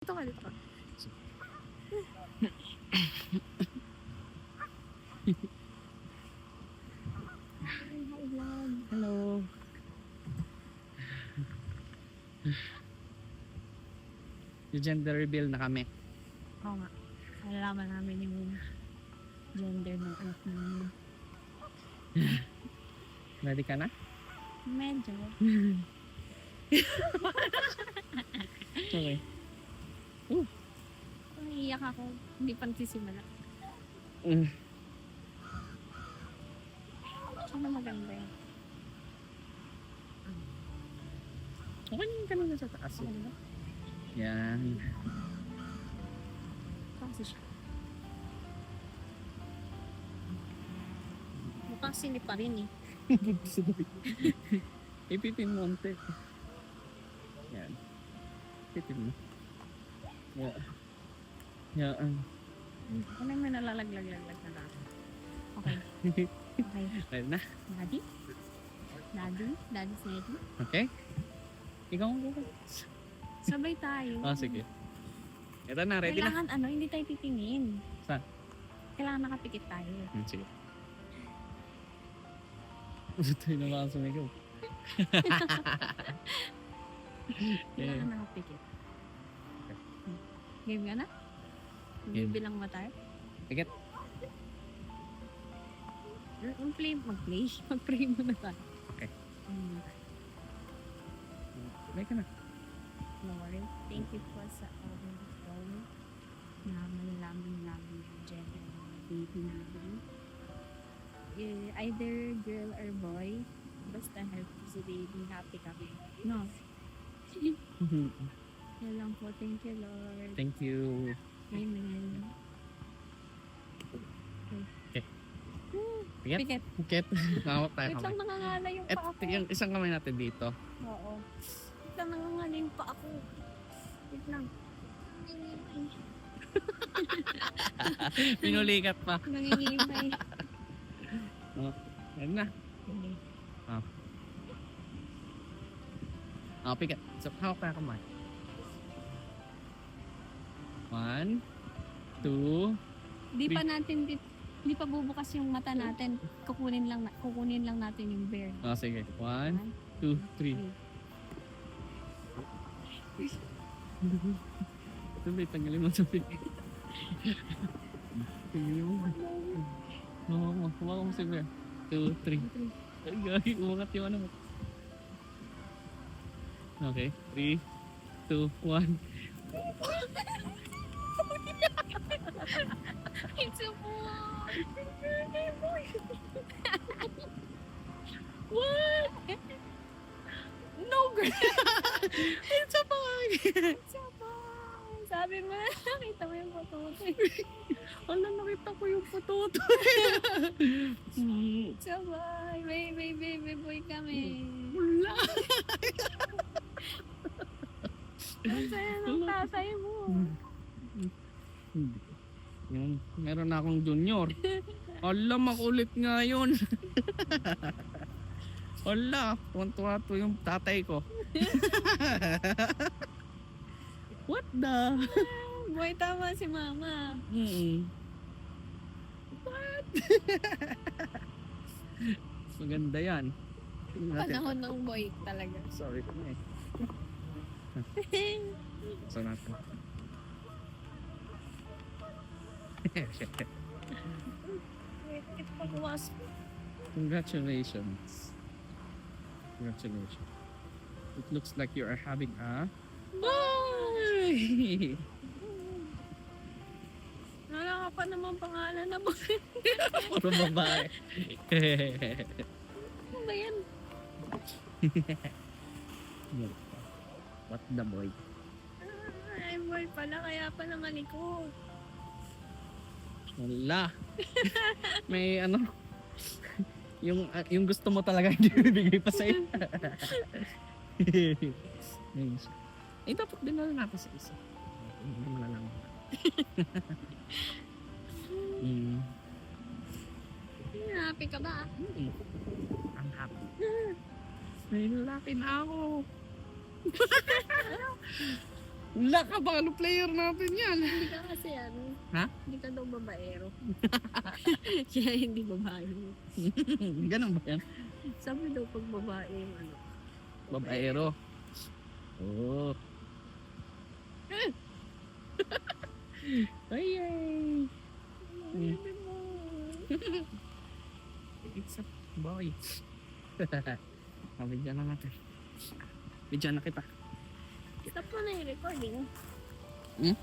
Dito ka, dito ka. Hello. Yung gender reveal na kami. Oo nga. Nalalaman namin yung gender ng anak namin. Ready ka na? Medyo. Okay. Naiiyak ako. Hindi pa nagsisimula. Ano maganda yun? Okay naman ka na sa taas. Ano ba? Yan. Kasi siya. Mukhang sili pa rin eh. Ipitin mo onte. Yan. Ipitin mo. Yeah. Yan. Ano yung may nalalaglag-laglag na lang? Okay. Okay. Ready na? Daddy? Daddy? Daddy ready? Okay? Ikaw ang buka. Sabay tayo. Oh, sige. Ito na, ready na. Kailangan hindi tayo titingin. Saan? Kailangan nakapikit tayo. Sige. Ito yung naman sumigaw. Kailangan nakapikit. Game ka na? Game. Bilang ba tayo? Pikit. Mag-pray muna tayo. Okay. May ka na. Lord, thank you po sa phone na malalaman namin yung gender ng baby namin. Either girl or boy, basta healthy si baby, happy kami. No? Yan lang po. Thank you, Lord. Thank you. Amen. Okay. Pikit. Pikit. Pikit. Nakawak tayo Wait lang, kamay. nangangala yung Et, pa ako. yung isang kamay natin dito. Oo. Wait lang, nangangala yung pa ako. Wait lang. Pinulikat pa. Nangingimay. Yan na. Pikit. So, hawak tayo kamay. 1, 2, Di pa bubukas yung mata natin. Kukunin lang natin yung bear. sige. 1, 2, 3. Ito may tanggalin mo sa pikit. Tanggalin mo. Huwag mo si bear. 2, 3. Ay, gagi. Umangat yung ano mo. Okay. 3, 2, 1. It's a boy! What? No, girl! It's a boy! It's a boy! Sabi mo, nakita mo yung patutoy. Wala, nakita ko yung patuto. It's a boy! Baby boy kami. Wala. Ang saya ng tatay mo. Yan, meron na akong junior. Ala, makulit nga yun. Ala, tuwan-tuwa to yung tatay ko. What the? Boy, tama si mama. What? Maganda yan. Panahon ng boy talaga. Sorry ko na eh. So natin. It was Congratulations. Congratulations. It looks like you are having a boy! wala ka pa naman pangalan na boy. Puro babae. Ano ba yan? What the boy? Ay, boy pala. Kaya pala malikot. Wala. May ano, yung gusto mo talaga hindi bibigay pa sa'yo. Eh, dapat din na natin sa isa. Hindi malalaman. Happy ka ba? I'm happy. May lalaki na ako. Wala ka, baka ano player natin yan. Hindi ka kasi ano. Ha? Hindi ka daw babaero. Siya hindi babae. Ganun ba yan? Sabi daw pag babae yung ano. Babaero. Oo. Ay, ay. Baby mo. It's a boy. Bidyan na natin. Bidyan na kita. Stop mo na yung recording. Hmm?